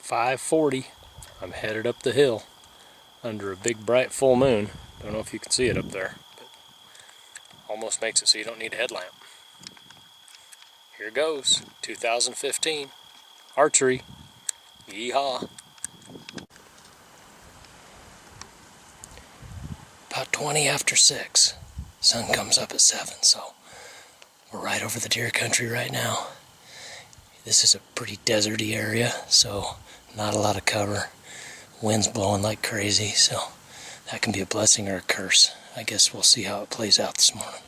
5:40. I'm headed up the hill under a big bright full moon. Don't know if you can see it up there, but almost makes it so you don't need a headlamp. Here goes, 2015 archery. Yeehaw. About 20 after 6. Sun comes up at 7, so we're right over the deer country right now. This is a pretty deserty area, so not a lot of cover. Wind's blowing like crazy, so that can be a blessing or a curse. I guess we'll see how it plays out this morning.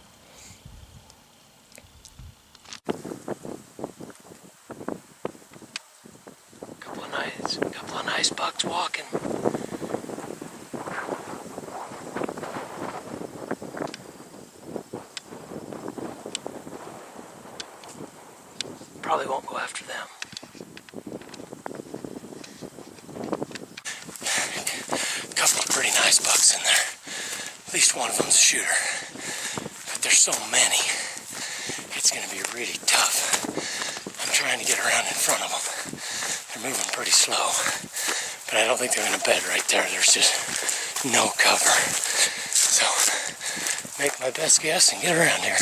Couple of nice bucks walking. Probably won't go after them. Couple of pretty nice bucks in there. At least one of them's a shooter. But there's so many, it's going to be really tough. I'm trying to get around in front of them. They're moving pretty slow. But I don't think they're going to bed right there. There's just no cover. So, make my best guess and get around here.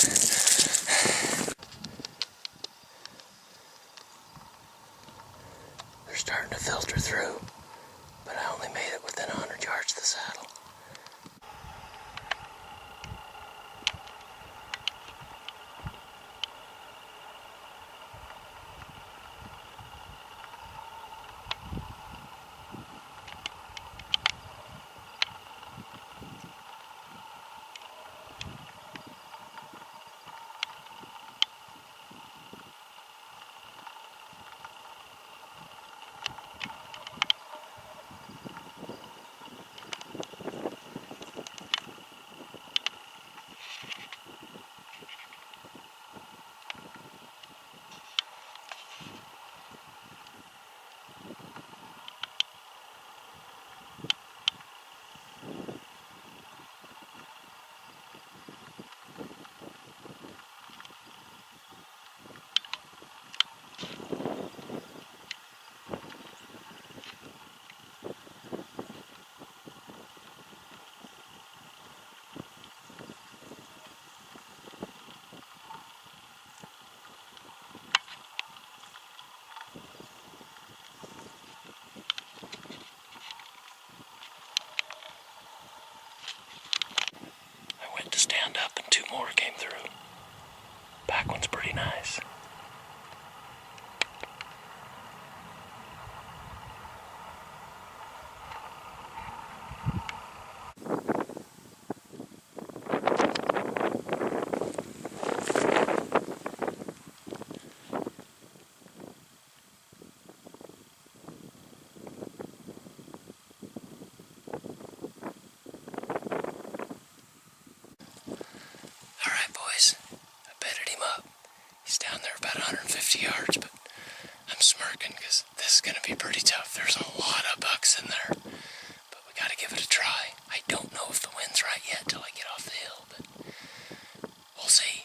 They're starting to filter through, but I only made it within 100 yards of the saddle. To stand up and 2 more came through. Back one's pretty nice. I bedded him up. He's down there about 150 yards, but I'm smirking because this is going to be pretty tough. There's a lot of bucks in there, but we got to give it a try. I don't know if the wind's right yet till I get off the hill, but we'll see.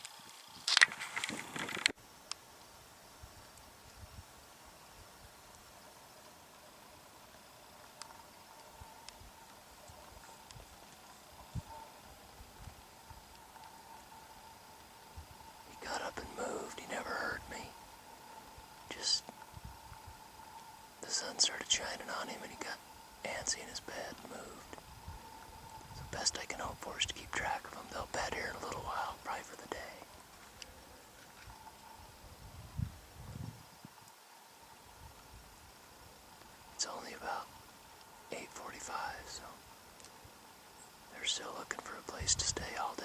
Got up and moved. He never heard me. Just the sun started shining on him and he got antsy in his bed and moved. So the best I can hope for is to keep track of them. They'll bed here in a little while, probably for the day. It's only about 8:45, so they're still looking for a place to stay all day.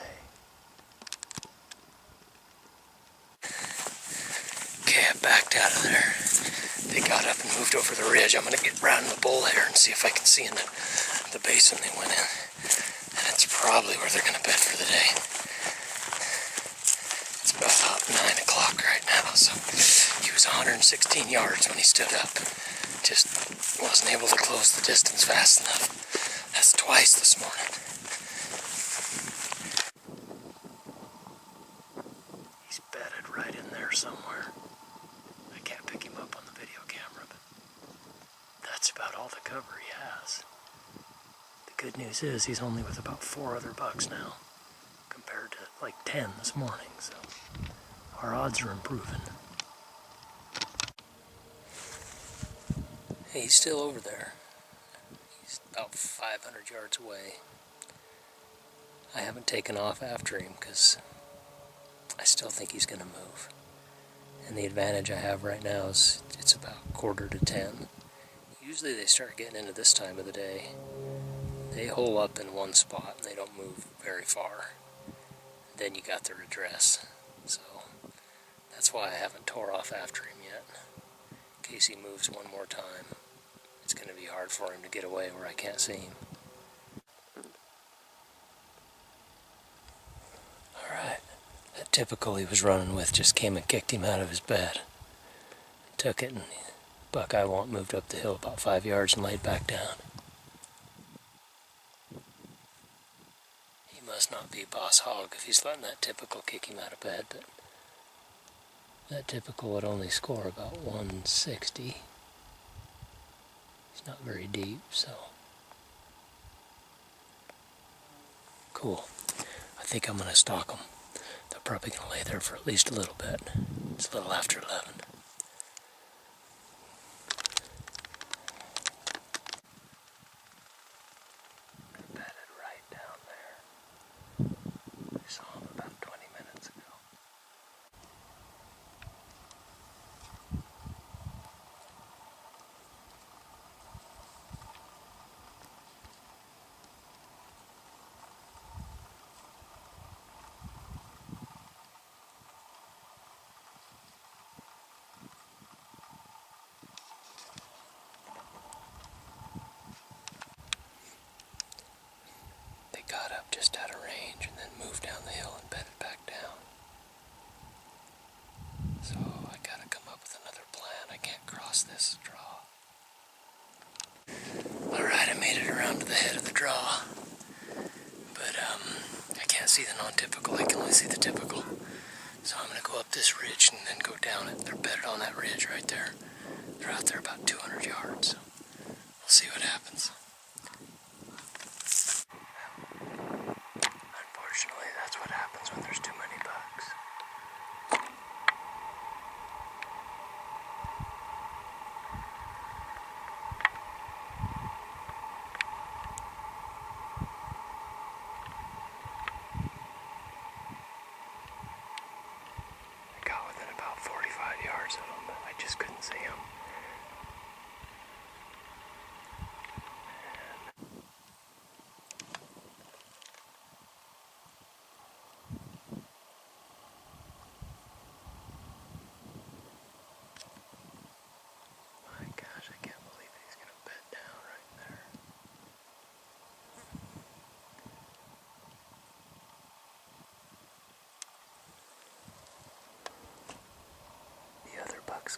I backed out of there. They got up and moved over the ridge. I'm going to get around the bowl here and see if I can see in the basin they went in. And it's probably where they're going to bed for the day. It's about 9 o'clock right now, so he was 116 yards when he stood up. Just wasn't able to close the distance fast enough. That's twice this morning. He's bedded right in there somewhere. I can't pick him up on the video camera, but cover he has. The good news is he's only with about 4 other bucks now, compared to like 10 this morning, so our odds are improving. Hey, he's still over there. He's about 500 yards away. I haven't taken off after him because I still think he's going to move. And the advantage I have right now is it's about 9:45. Usually they start getting into this time of the day. They hole up in one spot and they don't move very far. Then you got their address. So that's why I haven't tore off after him yet. In case he moves one more time, it's going to be hard for him to get away where I can't see him. Alright, that typical he was running with just came and kicked him out of his bed. Took it, and buck I want moved up the hill about 5 yards and laid back down. He must not be boss hog if he's letting that typical kick him out of bed, but that typical would only score about 160. It's not very deep, so cool. I think I'm going to stalk them. They're probably going to lay there for at least a little bit. It's a little after 11. They're bedded right down there. I saw them about 20 minutes ago. Got up just out of range and then moved down the hill and bedded back down. So I gotta come up with another plan. I can't cross this draw. Alright, I made it around to the head of the draw. But I can't see the non-typical, I can only see the typical. So I'm gonna go up this ridge and then go down it. They're bedded on that ridge right there. They're out there about 200 yards. So we'll see what happens. Unfortunately, that's what happens when there's too many bucks. I got within about 45 yards of them, but I just couldn't see them.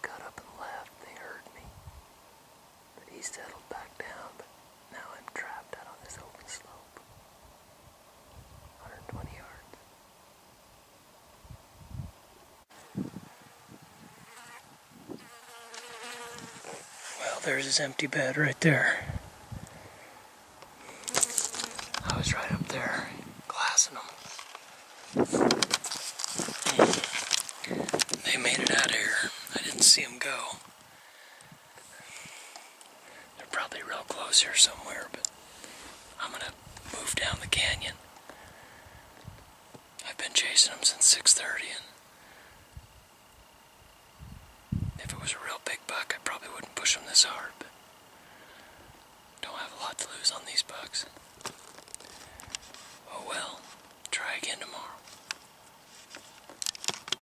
Got up and left. They heard me. But he settled back down. But now I'm trapped out on this open slope. 120 yards. Well, there's his empty bed right there. I was right up there, glassing them. They made it out of here. I didn't see them go. They're probably real close here somewhere, but I'm gonna move down the canyon. I've been chasing them since 6:30, and if it was a real big buck, I probably wouldn't push them this hard, but don't have a lot to lose on